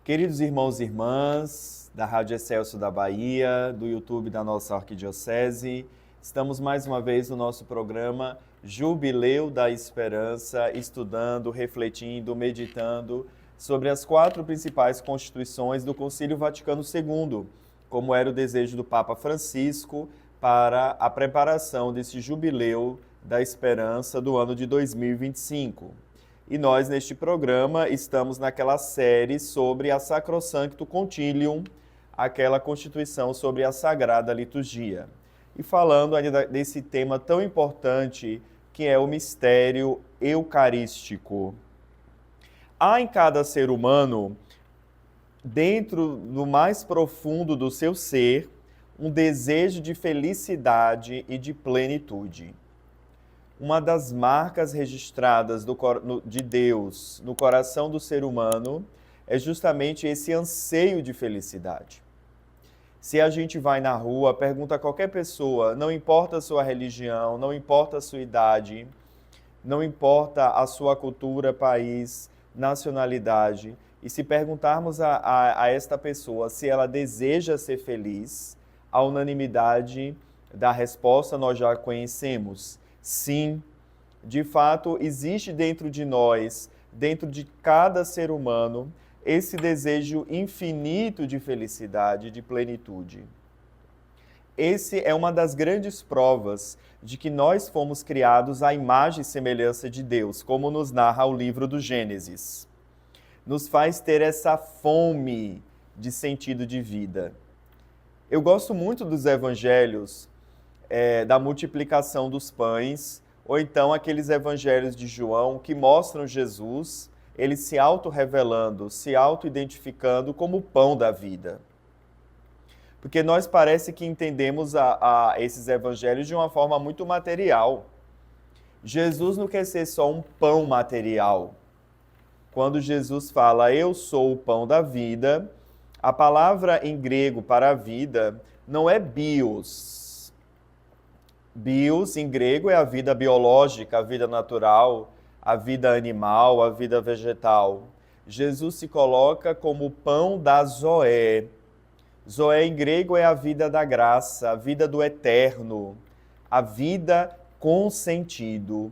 Queridos irmãos e irmãs da Rádio Excelsior da Bahia, do YouTube da nossa Arquidiocese, estamos mais uma vez no nosso programa Jubileu da Esperança, estudando, refletindo, meditando sobre as 4 principais constituições do Concílio Vaticano II, como era o desejo do Papa Francisco para a preparação desse Jubileu da Esperança do ano de 2025. E nós, neste programa, estamos naquela série sobre a Sacrosancto Concilium, aquela constituição sobre a Sagrada Liturgia. E falando ainda desse tema tão importante, que é o mistério eucarístico. Há em cada ser humano, dentro do mais profundo do seu ser, um desejo de felicidade e de plenitude. Uma das marcas registradas de Deus no coração do ser humano é justamente esse anseio de felicidade. Se a gente vai na rua, pergunta a qualquer pessoa, não importa a sua religião, não importa a sua idade, não importa a sua cultura, país, nacionalidade, e se perguntarmos a esta pessoa se ela deseja ser feliz, a unanimidade da resposta nós já conhecemos. Sim, de fato, existe dentro de nós, dentro de cada ser humano, esse desejo infinito de felicidade, de plenitude. Esse é uma das grandes provas de que nós fomos criados à imagem e semelhança de Deus, como nos narra o livro do Gênesis. Nos faz ter essa fome de sentido de vida. Eu gosto muito dos evangelhos, da multiplicação dos pães, ou então aqueles evangelhos de João que mostram Jesus, ele se auto-revelando, se auto-identificando como o pão da vida. Porque nós parece que entendemos esses evangelhos de uma forma muito material. Jesus não quer ser só um pão material. Quando Jesus fala, eu sou o pão da vida, a palavra em grego para a vida não é bios. Bios, em grego, é a vida biológica, a vida natural, a vida animal, a vida vegetal. Jesus se coloca como o pão da Zoé. Zoé, em grego, é a vida da graça, a vida do eterno, a vida com sentido.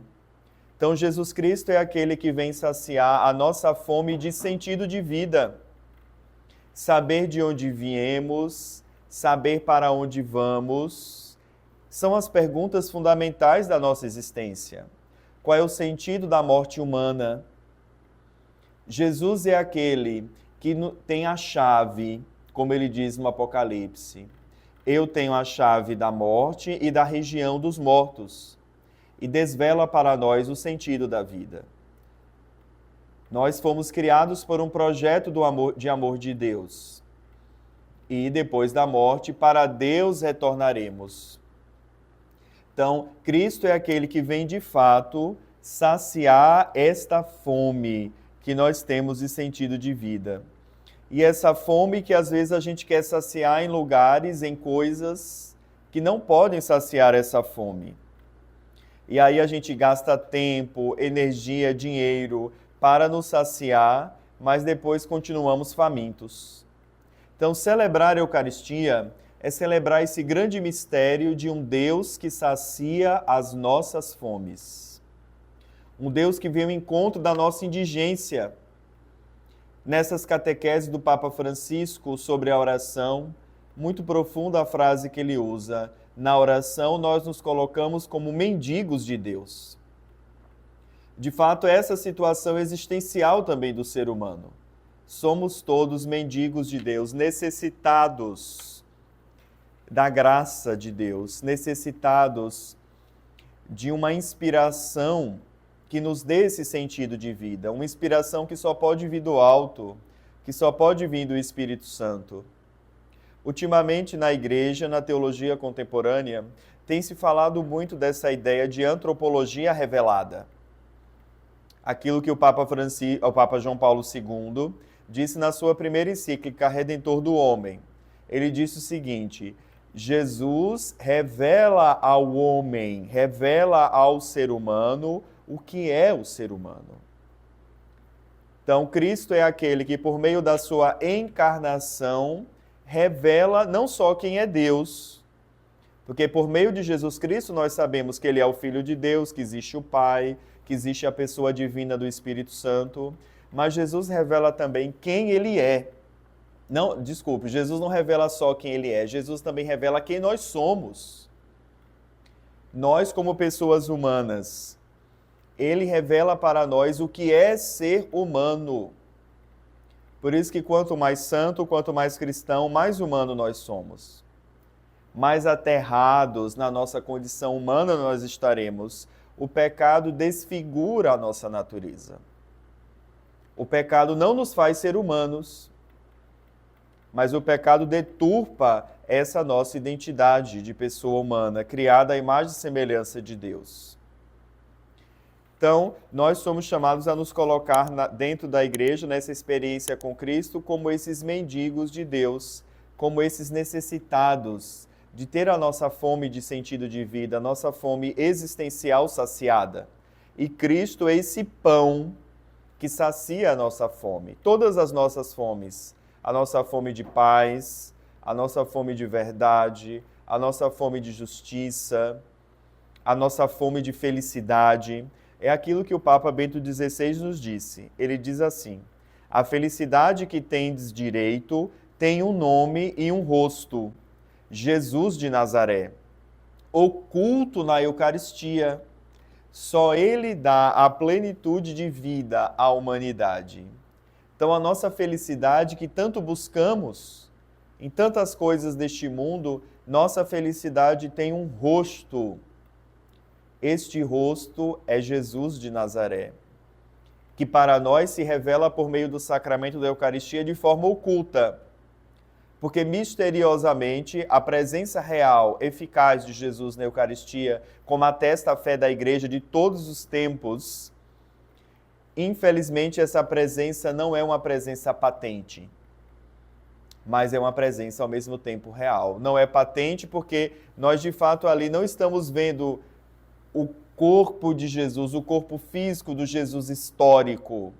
Então, Jesus Cristo é aquele que vem saciar a nossa fome de sentido de vida. Saber de onde viemos, saber para onde vamos, são as perguntas fundamentais da nossa existência. Qual é o sentido da morte humana? Jesus é aquele que tem a chave, como ele diz no Apocalipse. Eu tenho a chave da morte e da região dos mortos. E desvela para nós o sentido da vida. Nós fomos criados por um projeto de amor de Deus. E depois da morte, para Deus retornaremos. Então, Cristo é aquele que vem de fato saciar esta fome que nós temos de sentido de vida. E essa fome que às vezes a gente quer saciar em lugares, em coisas que não podem saciar essa fome. E aí a gente gasta tempo, energia, dinheiro para nos saciar, mas depois continuamos famintos. Então, celebrar a Eucaristia é celebrar esse grande mistério de um Deus que sacia as nossas fomes. Um Deus que vem ao encontro da nossa indigência. Nessas catequeses do Papa Francisco sobre a oração, muito profunda a frase que ele usa. Na oração, nós nos colocamos como mendigos de Deus. De fato, essa situação existencial também do ser humano. Somos todos mendigos de Deus, necessitados da graça de Deus, necessitados de uma inspiração que nos dê esse sentido de vida, uma inspiração que só pode vir do alto, que só pode vir do Espírito Santo. Ultimamente, na igreja, na teologia contemporânea, tem se falado muito dessa ideia de antropologia revelada. Aquilo que o Papa João Paulo II disse na sua primeira encíclica, Redentor do Homem. Ele disse o seguinte: Jesus revela ao homem, revela ao ser humano o que é o ser humano. Então, Cristo é aquele que, por meio da sua encarnação, revela não só quem é Deus, porque por meio de Jesus Cristo nós sabemos que ele é o Filho de Deus, que existe o Pai, que existe a pessoa divina do Espírito Santo, mas Jesus revela também quem ele é. Não, desculpe, Jesus não revela só quem ele é, Jesus também revela quem nós somos. Nós, como pessoas humanas, ele revela para nós o que é ser humano. Por isso que quanto mais santo, quanto mais cristão, mais humano nós somos. Mais aterrados na nossa condição humana nós estaremos. O pecado desfigura a nossa natureza. O pecado não nos faz ser humanos, mas o pecado deturpa essa nossa identidade de pessoa humana, criada à imagem e semelhança de Deus. Então, nós somos chamados a nos colocar dentro da igreja, nessa experiência com Cristo, como esses mendigos de Deus, como esses necessitados de ter a nossa fome de sentido de vida, a nossa fome existencial saciada. E Cristo é esse pão que sacia a nossa fome, todas as nossas fomes, a nossa fome de paz, a nossa fome de verdade, a nossa fome de justiça, a nossa fome de felicidade. É aquilo que o Papa Bento XVI nos disse. Ele diz assim: a felicidade que tendes direito tem um nome e um rosto, Jesus de Nazaré, oculto na Eucaristia. Só ele dá a plenitude de vida à humanidade. Então a nossa felicidade que tanto buscamos, em tantas coisas deste mundo, nossa felicidade tem um rosto. Este rosto é Jesus de Nazaré, que para nós se revela por meio do sacramento da Eucaristia de forma oculta, porque misteriosamente a presença real, eficaz de Jesus na Eucaristia, como atesta a fé da Igreja de todos os tempos, infelizmente essa presença não é uma presença patente, mas é uma presença ao mesmo tempo real. Não é patente porque nós de fato ali não estamos vendo o corpo de Jesus, o corpo físico do Jesus histórico.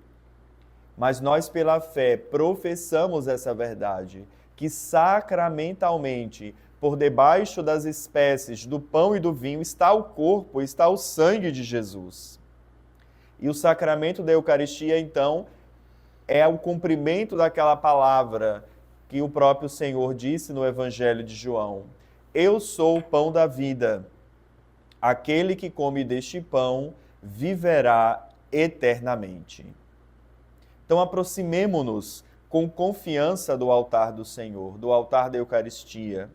Mas nós, pela fé, professamos essa verdade, que sacramentalmente, por debaixo das espécies do pão e do vinho, está o corpo, está o sangue de Jesus. E o sacramento da Eucaristia, então, é o cumprimento daquela palavra que o próprio Senhor disse no Evangelho de João: eu sou o pão da vida. Aquele que come deste pão viverá eternamente. Então aproximemo-nos com confiança do altar do Senhor, do altar da Eucaristia,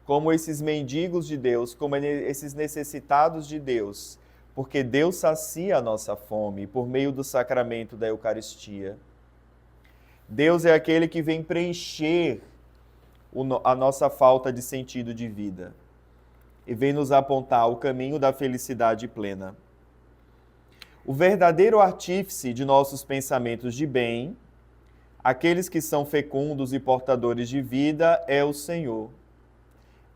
como esses mendigos de Deus, como esses necessitados de Deus, porque Deus sacia a nossa fome por meio do sacramento da Eucaristia. Deus é aquele que vem preencher a nossa falta de sentido de vida e vem nos apontar o caminho da felicidade plena. O verdadeiro artífice de nossos pensamentos de bem, aqueles que são fecundos e portadores de vida, é o Senhor.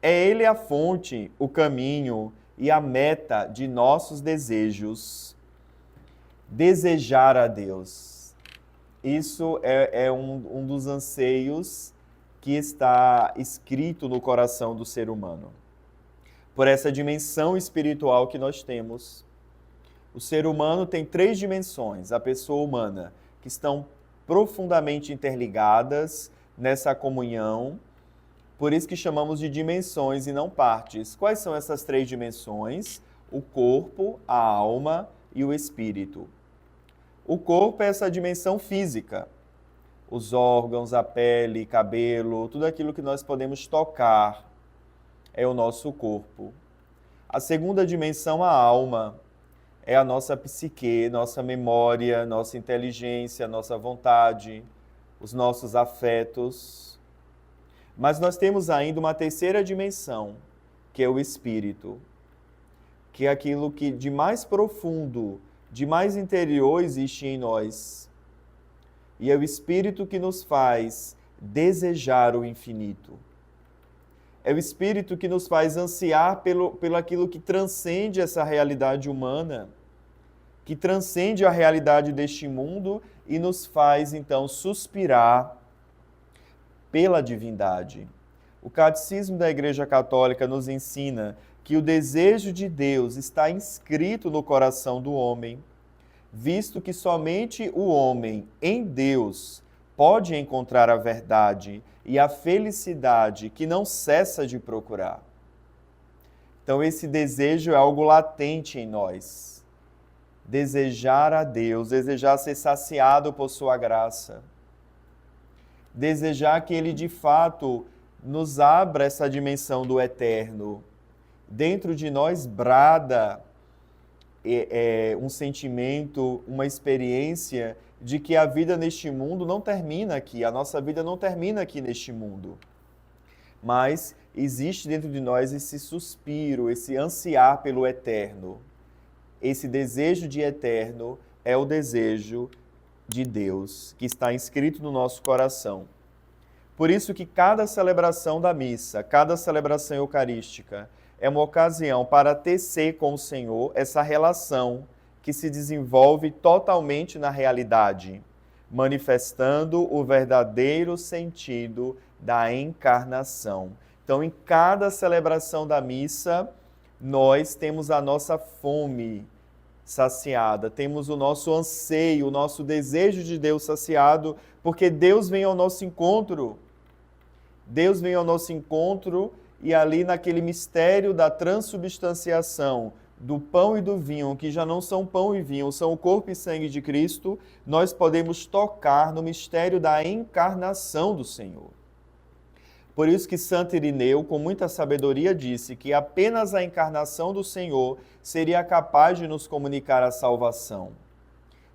É Ele a fonte, o caminho e a meta de nossos desejos. Desejar a Deus. Isso é um dos anseios que está escrito no coração do ser humano. Por essa dimensão espiritual que nós temos. O ser humano tem 3 dimensões, a pessoa humana, que estão profundamente interligadas nessa comunhão, por isso que chamamos de dimensões e não partes. Quais são essas 3 dimensões? O corpo, a alma e o espírito. O corpo é essa dimensão física, os órgãos, a pele, cabelo, tudo aquilo que nós podemos tocar é o nosso corpo. A segunda dimensão, a alma, é a nossa psique, nossa memória, nossa inteligência, nossa vontade, os nossos afetos. Mas nós temos ainda uma terceira dimensão, que é o espírito, que é aquilo que de mais profundo, de mais interior existe em nós. E é o espírito que nos faz desejar o infinito. É o Espírito que nos faz ansiar pelo aquilo que transcende essa realidade humana, que transcende a realidade deste mundo e nos faz, então, suspirar pela divindade. O Catecismo da Igreja Católica nos ensina que o desejo de Deus está inscrito no coração do homem, visto que somente o homem, em Deus, pode encontrar a verdade e a felicidade que não cessa de procurar. Então, esse desejo é algo latente em nós. Desejar a Deus, desejar ser saciado por sua graça. Desejar que Ele, de fato, nos abra essa dimensão do eterno. Dentro de nós brada um sentimento, uma experiência de que a vida neste mundo não termina aqui, a nossa vida não termina aqui neste mundo. Mas existe dentro de nós esse suspiro, esse ansiar pelo eterno. Esse desejo de eterno é o desejo de Deus, que está inscrito no nosso coração. Por isso que cada celebração da missa, cada celebração eucarística, é uma ocasião para tecer com o Senhor essa relação que se desenvolve totalmente na realidade, manifestando o verdadeiro sentido da encarnação. Então, em cada celebração da missa, nós temos a nossa fome saciada, temos o nosso anseio, o nosso desejo de Deus saciado, porque Deus vem ao nosso encontro. Deus vem ao nosso encontro e ali naquele mistério da transubstanciação do pão e do vinho, que já não são pão e vinho, são o corpo e sangue de Cristo, nós podemos tocar no mistério da encarnação do Senhor. Por isso que Santo Irineu, com muita sabedoria, disse que apenas a encarnação do Senhor seria capaz de nos comunicar a salvação.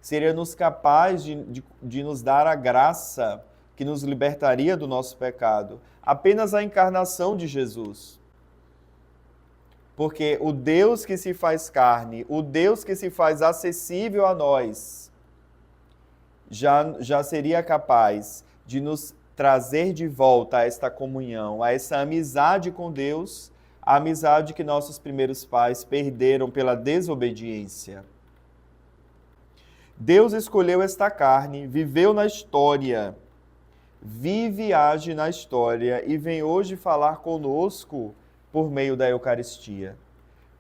Seria nos capaz de nos dar a graça que nos libertaria do nosso pecado. Apenas a encarnação de Jesus. Porque o Deus que se faz carne, o Deus que se faz acessível a nós, já seria capaz de nos trazer de volta a esta comunhão, a essa amizade com Deus, a amizade que nossos primeiros pais perderam pela desobediência. Deus escolheu esta carne, viveu na história, vive e age na história e vem hoje falar conosco por meio da Eucaristia.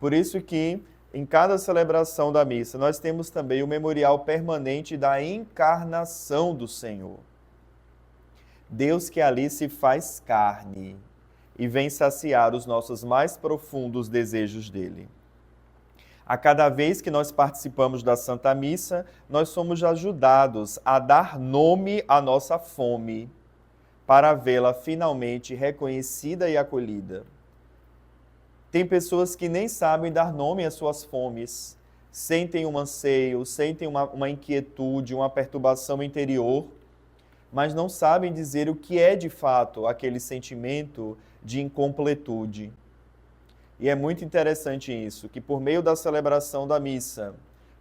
Por isso que, em cada celebração da missa, nós temos também o memorial permanente da encarnação do Senhor. Deus que ali se faz carne e vem saciar os nossos mais profundos desejos dele. A cada vez que nós participamos da Santa Missa, nós somos ajudados a dar nome à nossa fome, para vê-la finalmente reconhecida e acolhida. Tem pessoas que nem sabem dar nome às suas fomes, sentem um anseio, sentem uma inquietude, uma perturbação interior, mas não sabem dizer o que é de fato aquele sentimento de incompletude. E é muito interessante isso, que por meio da celebração da missa,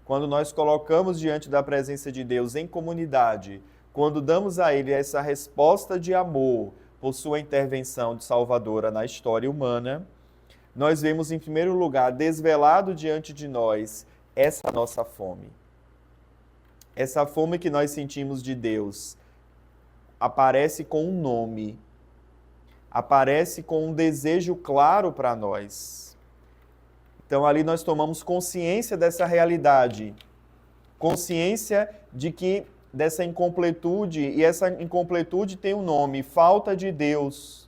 quando nós colocamos diante da presença de Deus em comunidade, quando damos a Ele essa resposta de amor por sua intervenção de salvadora na história humana, nós vemos em primeiro lugar desvelado diante de nós essa nossa fome. Essa fome que nós sentimos de Deus aparece com um nome, aparece com um desejo claro para nós. Então ali nós tomamos consciência dessa realidade, consciência de que dessa incompletude, e essa incompletude tem um nome, falta de Deus.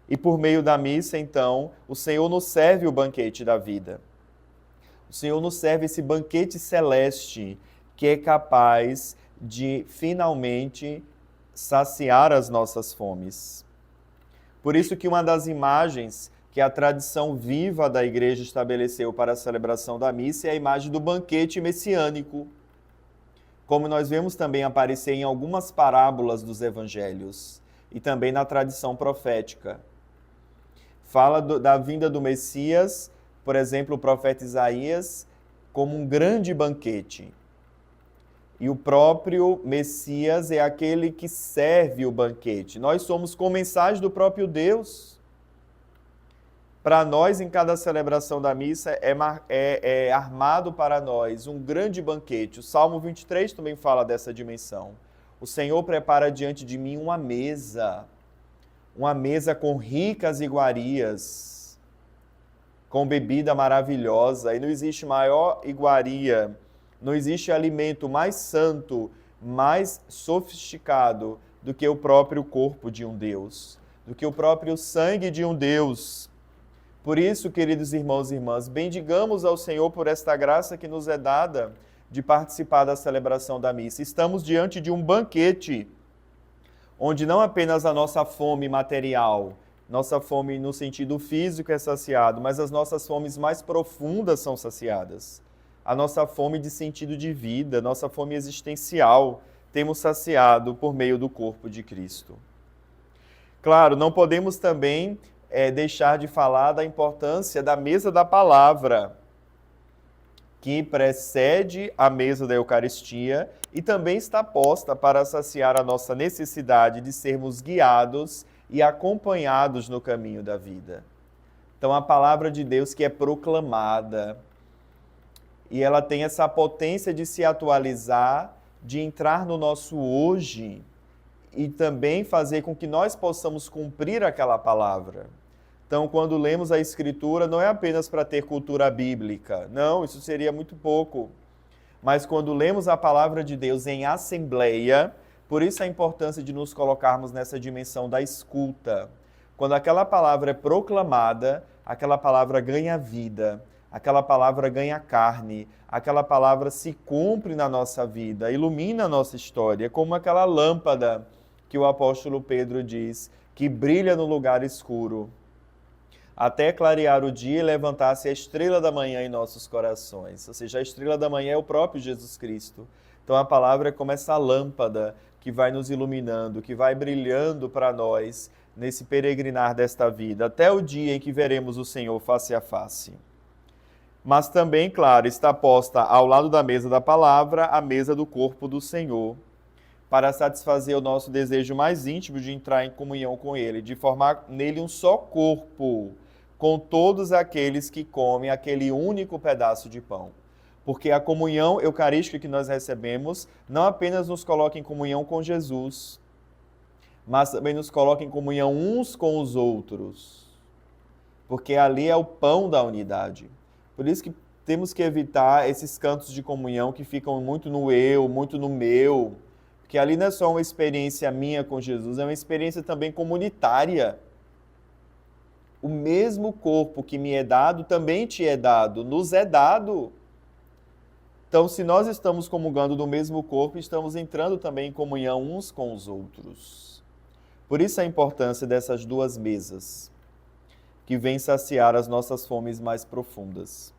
E por meio da missa, então, o Senhor nos serve o banquete da vida. O Senhor nos serve esse banquete celeste que é capaz de finalmente saciar as nossas fomes. Por isso que uma das imagens que a tradição viva da Igreja estabeleceu para a celebração da missa é a imagem do banquete messiânico, como nós vemos também aparecer em algumas parábolas dos evangelhos e também na tradição profética. Fala da vinda do Messias, por exemplo, o profeta Isaías, como um grande banquete. E o próprio Messias é aquele que serve o banquete. Nós somos comensais do próprio Deus. Para nós, em cada celebração da missa, é armado para nós um grande banquete. O Salmo 23 também fala dessa dimensão. O Senhor prepara diante de mim uma mesa com ricas iguarias, com bebida maravilhosa. E não existe maior iguaria, não existe alimento mais santo, mais sofisticado do que o próprio corpo de um Deus, do que o próprio sangue de um Deus. Por isso, queridos irmãos e irmãs, bendigamos ao Senhor por esta graça que nos é dada de participar da celebração da missa. Estamos diante de um banquete, onde não apenas a nossa fome material, nossa fome no sentido físico é saciado, mas as nossas fomes mais profundas são saciadas. A nossa fome de sentido de vida, nossa fome existencial, temos saciado por meio do corpo de Cristo. Claro, não podemos também deixar de falar da importância da mesa da palavra, que precede a mesa da Eucaristia e também está posta para saciar a nossa necessidade de sermos guiados e acompanhados no caminho da vida. Então, a palavra de Deus que é proclamada, e ela tem essa potência de se atualizar, de entrar no nosso hoje e também fazer com que nós possamos cumprir aquela palavra. Então, quando lemos a Escritura, não é apenas para ter cultura bíblica. Não, isso seria muito pouco. Mas quando lemos a palavra de Deus em assembleia, por isso a importância de nos colocarmos nessa dimensão da escuta. Quando aquela palavra é proclamada, aquela palavra ganha vida, aquela palavra ganha carne, aquela palavra se cumpre na nossa vida, ilumina a nossa história, como aquela lâmpada que o apóstolo Pedro diz, que brilha no lugar escuro, até clarear o dia e levantar-se a estrela da manhã em nossos corações. Ou seja, a estrela da manhã é o próprio Jesus Cristo. Então a palavra é como essa lâmpada que vai nos iluminando, que vai brilhando para nós nesse peregrinar desta vida, até o dia em que veremos o Senhor face a face. Mas também, claro, está posta ao lado da mesa da palavra a mesa do corpo do Senhor, para satisfazer o nosso desejo mais íntimo de entrar em comunhão com Ele, de formar nele um só corpo, com todos aqueles que comem aquele único pedaço de pão. Porque a comunhão eucarística que nós recebemos não apenas nos coloca em comunhão com Jesus, mas também nos coloca em comunhão uns com os outros. Porque ali é o pão da unidade. Por isso que temos que evitar esses cantos de comunhão que ficam muito no eu, muito no meu. Porque ali não é só uma experiência minha com Jesus, é uma experiência também comunitária. O mesmo corpo que me é dado, também te é dado, nos é dado. Então, se nós estamos comungando do mesmo corpo, estamos entrando também em comunhão uns com os outros. Por isso a importância dessas duas mesas, que vêm saciar as nossas fomes mais profundas.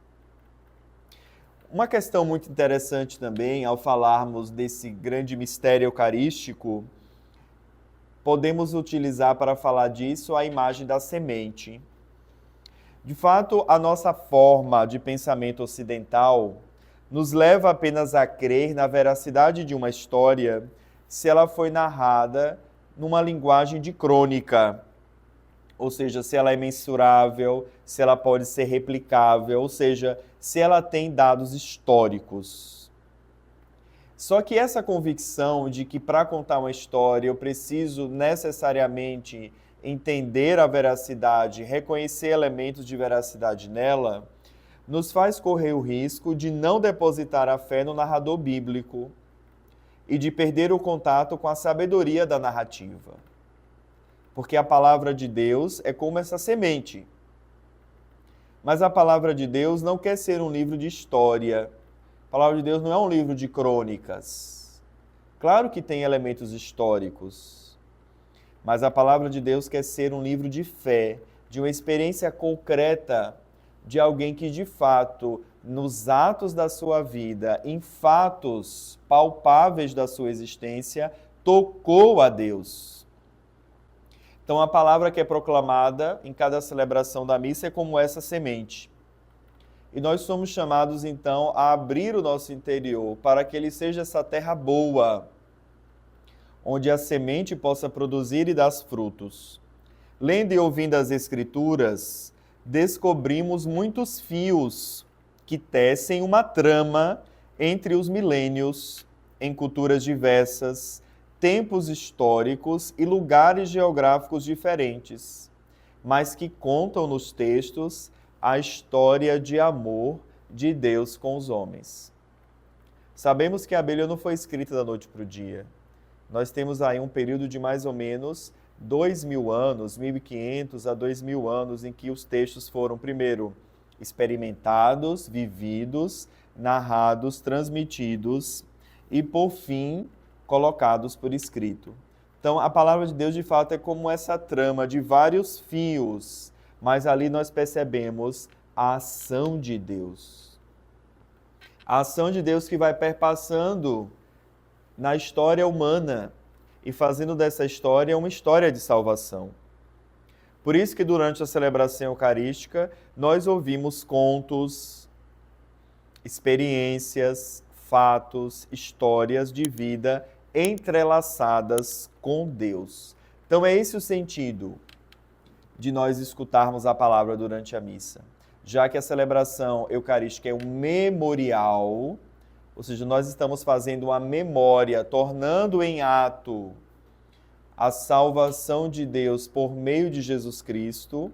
Uma questão muito interessante também, ao falarmos desse grande mistério eucarístico, podemos utilizar para falar disso a imagem da semente. De fato, a nossa forma de pensamento ocidental nos leva apenas a crer na veracidade de uma história se ela foi narrada numa linguagem de crônica. Ou seja, se ela é mensurável, se ela pode ser replicável, ou seja, se ela tem dados históricos. Só que essa convicção de que para contar uma história eu preciso necessariamente entender a veracidade, reconhecer elementos de veracidade nela, nos faz correr o risco de não depositar a fé no narrador bíblico e de perder o contato com a sabedoria da narrativa. Porque a palavra de Deus é como essa semente. Mas a palavra de Deus não quer ser um livro de história. A palavra de Deus não é um livro de crônicas. Claro que tem elementos históricos, mas a palavra de Deus quer ser um livro de fé, de uma experiência concreta de alguém que, de fato, nos atos da sua vida, em fatos palpáveis da sua existência, tocou a Deus. Então, a palavra que é proclamada em cada celebração da missa é como essa semente. E nós somos chamados, então, a abrir o nosso interior para que ele seja essa terra boa, onde a semente possa produzir e dar frutos. Lendo e ouvindo as Escrituras, descobrimos muitos fios que tecem uma trama entre os milênios, em culturas diversas, tempos históricos e lugares geográficos diferentes, mas que contam nos textos a história de amor de Deus com os homens. Sabemos que a Bíblia não foi escrita da noite para o dia. Nós temos aí um período de mais ou menos 2.000 anos, 1.500 a 2.000 anos, em que os textos foram, primeiro, experimentados, vividos, narrados, transmitidos e, por fim, colocados por escrito. Então, a palavra de Deus, de fato, é como essa trama de vários fios, mas ali nós percebemos a ação de Deus. A ação de Deus que vai perpassando na história humana e fazendo dessa história uma história de salvação. Por isso que durante a celebração eucarística nós ouvimos contos, experiências, fatos, histórias de vida entrelaçadas com Deus. Então é esse o sentido de nós escutarmos a palavra durante a missa. Já que a celebração eucarística é um memorial, ou seja, nós estamos fazendo uma memória, tornando em ato a salvação de Deus por meio de Jesus Cristo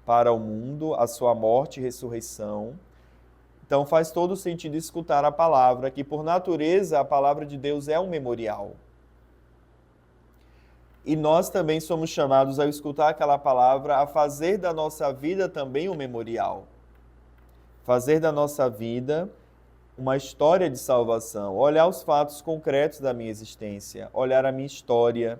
para o mundo, a sua morte e ressurreição. Então faz todo sentido escutar a palavra, que por natureza a palavra de Deus é um memorial. E nós também somos chamados a escutar aquela palavra, a fazer da nossa vida também um memorial. Fazer da nossa vida uma história de salvação, olhar os fatos concretos da minha existência, olhar a minha história,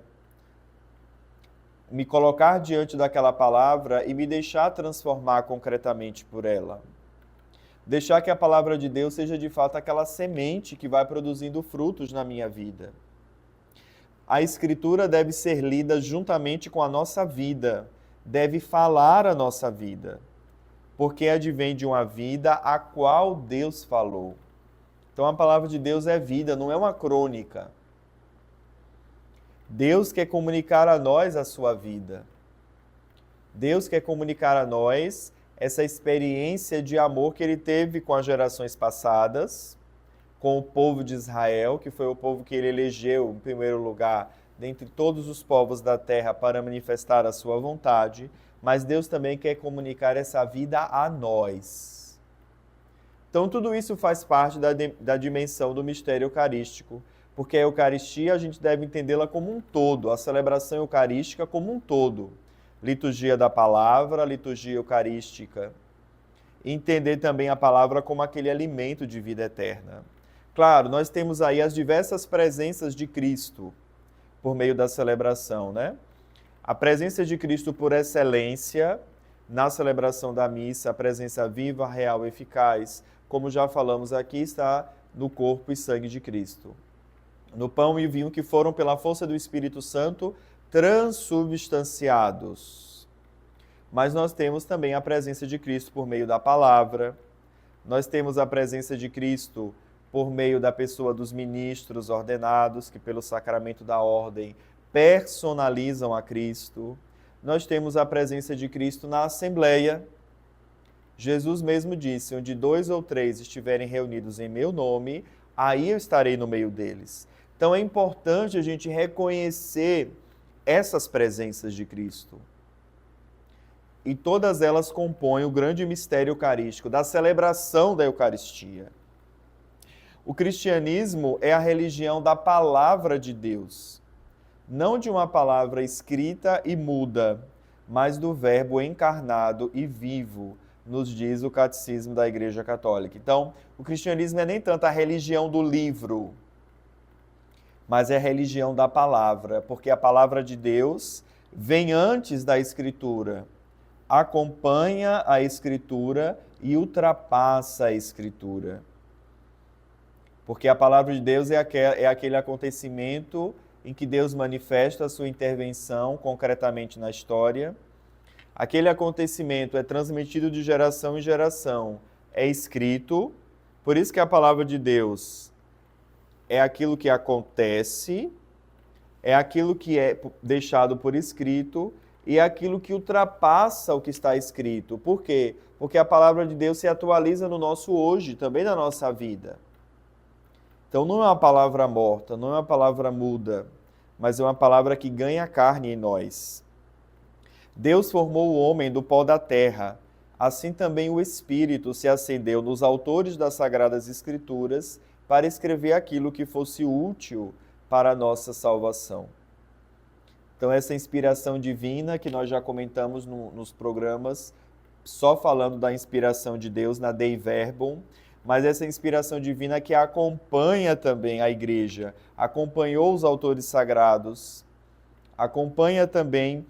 me colocar diante daquela palavra e me deixar transformar concretamente por ela. Deixar que a palavra de Deus seja de fato aquela semente que vai produzindo frutos na minha vida. A Escritura deve ser lida juntamente com a nossa vida, deve falar a nossa vida, porque advém de uma vida a qual Deus falou. Então a palavra de Deus é vida, não é uma crônica. Deus quer comunicar a nós a sua vida. Deus quer comunicar a nós essa experiência de amor que ele teve com as gerações passadas, com o povo de Israel, que foi o povo que ele elegeu em primeiro lugar dentre todos os povos da terra para manifestar a sua vontade, mas Deus também quer comunicar essa vida a nós. Então tudo isso faz parte da dimensão do mistério eucarístico, porque a Eucaristia a gente deve entendê-la como um todo, a celebração eucarística como um todo. Liturgia da palavra, liturgia eucarística. Entender também a palavra como aquele alimento de vida eterna. Claro, nós temos aí as diversas presenças de Cristo por meio da celebração, né? A presença de Cristo por excelência na celebração da missa, a presença viva, real, eficaz, como já falamos aqui, está no corpo e sangue de Cristo. No pão e vinho que foram, pela força do Espírito Santo, transubstanciados. Mas nós temos também a presença de Cristo por meio da palavra, nós temos a presença de Cristo por meio da pessoa dos ministros ordenados, que pelo sacramento da ordem personalizam a Cristo. Nós temos a presença de Cristo na Assembleia. Jesus mesmo disse, onde 2 ou 3 estiverem reunidos em meu nome, aí eu estarei no meio deles. Então é importante a gente reconhecer essas presenças de Cristo. E todas elas compõem o grande mistério eucarístico, da celebração da Eucaristia. O cristianismo é a religião da palavra de Deus, não de uma palavra escrita e muda, mas do verbo encarnado e vivo, nos diz o Catecismo da Igreja Católica. Então, o cristianismo é nem tanto a religião do livro, mas é a religião da palavra, porque a palavra de Deus vem antes da Escritura, acompanha a Escritura e ultrapassa a Escritura. Porque a palavra de Deus é aquele acontecimento em que Deus manifesta a sua intervenção concretamente na história. Aquele acontecimento é transmitido de geração em geração, é escrito, por isso que a palavra de Deus é aquilo que acontece, é aquilo que é deixado por escrito e é aquilo que ultrapassa o que está escrito. Por quê? Porque a palavra de Deus se atualiza no nosso hoje, também na nossa vida. Então não é uma palavra morta, não é uma palavra muda, mas é uma palavra que ganha carne em nós. Deus formou o homem do pó da terra, assim também o Espírito se acendeu nos autores das Sagradas Escrituras para escrever aquilo que fosse útil para a nossa salvação. Então essa inspiração divina que nós já comentamos nos programas, só falando da inspiração de Deus na Dei Verbum, mas essa inspiração divina que acompanha também a igreja, acompanhou os autores sagrados, acompanha também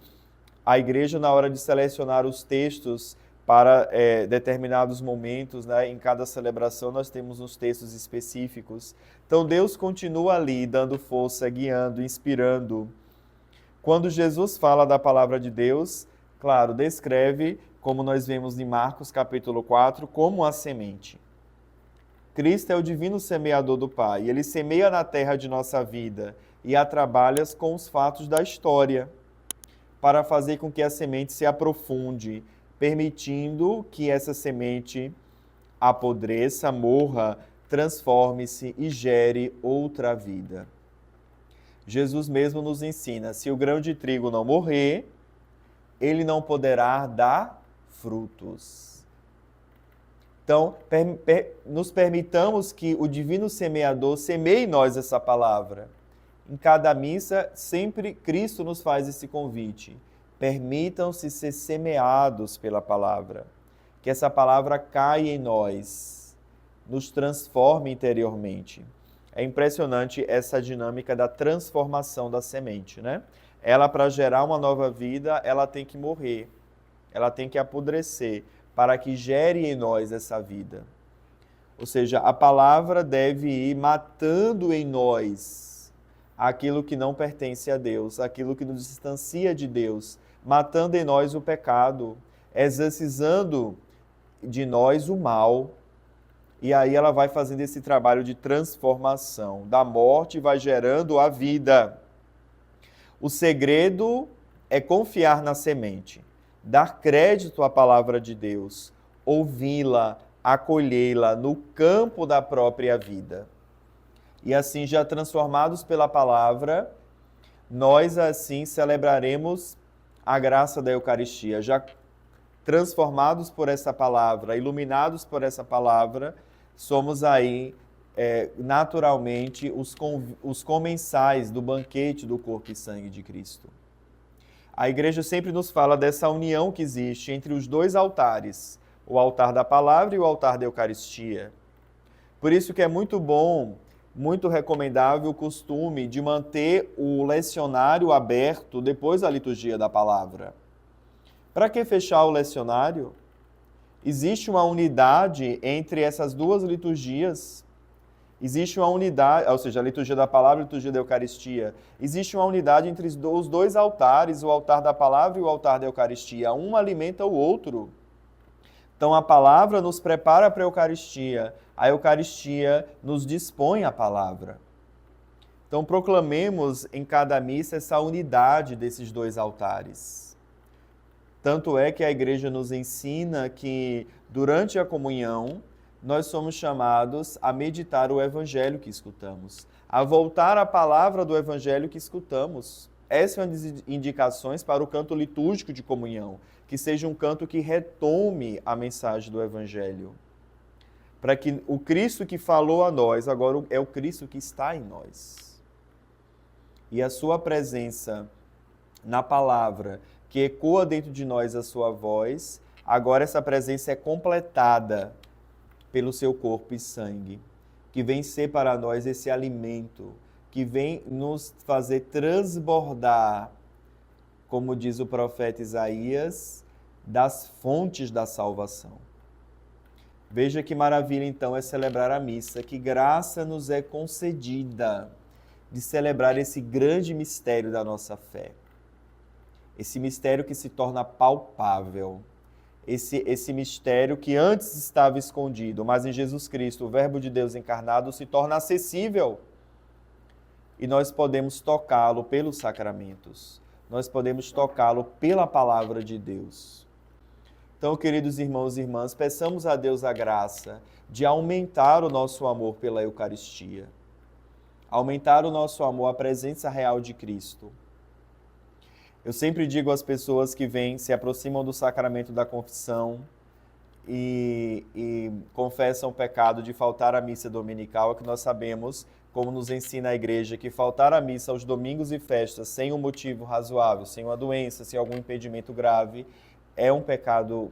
a igreja na hora de selecionar os textos para determinados momentos, né? Em cada celebração nós temos uns textos específicos. Então Deus continua ali, dando força, guiando, inspirando. Quando Jesus fala da palavra de Deus, claro, descreve, como nós vemos em Marcos capítulo 4, como a semente. Cristo é o divino semeador do Pai. Ele semeia na terra de nossa vida e a trabalha com os fatos da história, para fazer com que a semente se aprofunde, permitindo que essa semente apodreça, morra, transforme-se e gere outra vida. Jesus mesmo nos ensina, se o grão de trigo não morrer, ele não poderá dar frutos. Então, nos permitamos que o divino semeador semeie em nós essa palavra. Em cada missa, sempre Cristo nos faz esse convite. Permitam-se ser semeados pela palavra. Que essa palavra caia em nós, nos transforme interiormente. É impressionante essa dinâmica da transformação da semente, né? Ela, para gerar uma nova vida, ela tem que morrer, ela tem que apodrecer, para que gere em nós essa vida. Ou seja, a palavra deve ir matando em nós aquilo que não pertence a Deus, aquilo que nos distancia de Deus, matando em nós o pecado, exorcizando de nós o mal. E aí ela vai fazendo esse trabalho de transformação. Da morte vai gerando a vida. O segredo é confiar na semente, dar crédito à palavra de Deus, ouvi-la, acolhê-la no campo da própria vida. E assim, já transformados pela palavra, nós assim celebraremos a graça da Eucaristia. Já transformados por essa palavra, iluminados por essa palavra, somos aí naturalmente os comensais do banquete do corpo e sangue de Cristo. A igreja sempre nos fala dessa união que existe entre os dois altares, o altar da palavra e o altar da Eucaristia. Por isso que é muito bom, muito recomendável o costume de manter o lecionário aberto depois da liturgia da palavra. Para que fechar o lecionário? Existe uma unidade entre essas duas liturgias. Existe uma unidade, ou seja, a liturgia da palavra e a liturgia da Eucaristia. Existe uma unidade entre os dois altares, o altar da palavra e o altar da Eucaristia. Um alimenta o outro. Então a palavra nos prepara para a Eucaristia. A Eucaristia nos dispõe a palavra. Então proclamemos em cada missa essa unidade desses dois altares. Tanto é que a igreja nos ensina que, durante a comunhão, nós somos chamados a meditar o evangelho que escutamos, a voltar à palavra do evangelho que escutamos. Essas são as indicações para o canto litúrgico de comunhão, que seja um canto que retome a mensagem do evangelho. Para que o Cristo que falou a nós, agora é o Cristo que está em nós. E a sua presença na palavra, que ecoa dentro de nós a sua voz, agora essa presença é completada pelo seu corpo e sangue, que vem ser para nós esse alimento, que vem nos fazer transbordar, como diz o profeta Isaías, das fontes da salvação. Veja que maravilha então é celebrar a missa, que graça nos é concedida de celebrar esse grande mistério da nossa fé. Esse mistério que se torna palpável, esse mistério que antes estava escondido, mas em Jesus Cristo, o Verbo de Deus encarnado, se torna acessível. E nós podemos tocá-lo pelos sacramentos. nós podemos tocá-lo pela palavra de Deus. Então, queridos irmãos e irmãs, peçamos a Deus a graça de aumentar o nosso amor pela Eucaristia, aumentar o nosso amor à presença real de Cristo. Eu sempre digo às pessoas que vêm, se aproximam do sacramento da confissão e confessam o pecado de faltar à missa dominical, é que nós sabemos, como nos ensina a igreja, que faltar à missa aos domingos e festas sem um motivo razoável, sem uma doença, sem algum impedimento grave, é um pecado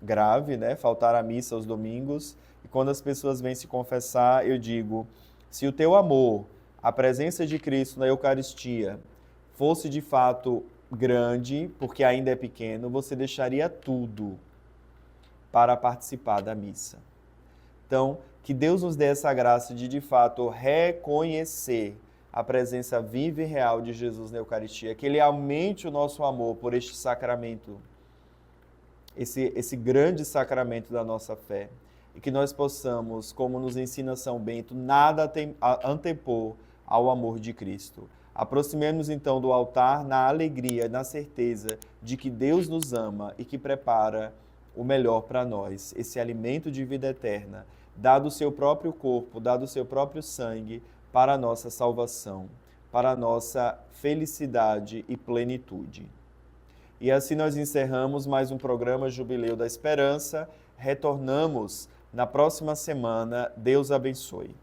grave, né? Faltar à missa aos domingos. E quando as pessoas vêm se confessar, eu digo, se o teu amor, a presença de Cristo na Eucaristia, fosse de fato grande, porque ainda é pequeno, você deixaria tudo para participar da missa. Então, que Deus nos dê essa graça de fato, reconhecer a presença viva e real de Jesus na Eucaristia, que Ele aumente o nosso amor por este sacramento, esse grande sacramento da nossa fé, e que nós possamos, como nos ensina São Bento, nada antepor ao amor de Cristo. Aproximemos então do altar na alegria, na certeza de que Deus nos ama e que prepara o melhor para nós, esse alimento de vida eterna, dado o seu próprio corpo, dado o seu próprio sangue para a nossa salvação, para a nossa felicidade e plenitude. E assim nós encerramos mais um programa Jubileu da Esperança. Retornamos na próxima semana. Deus abençoe.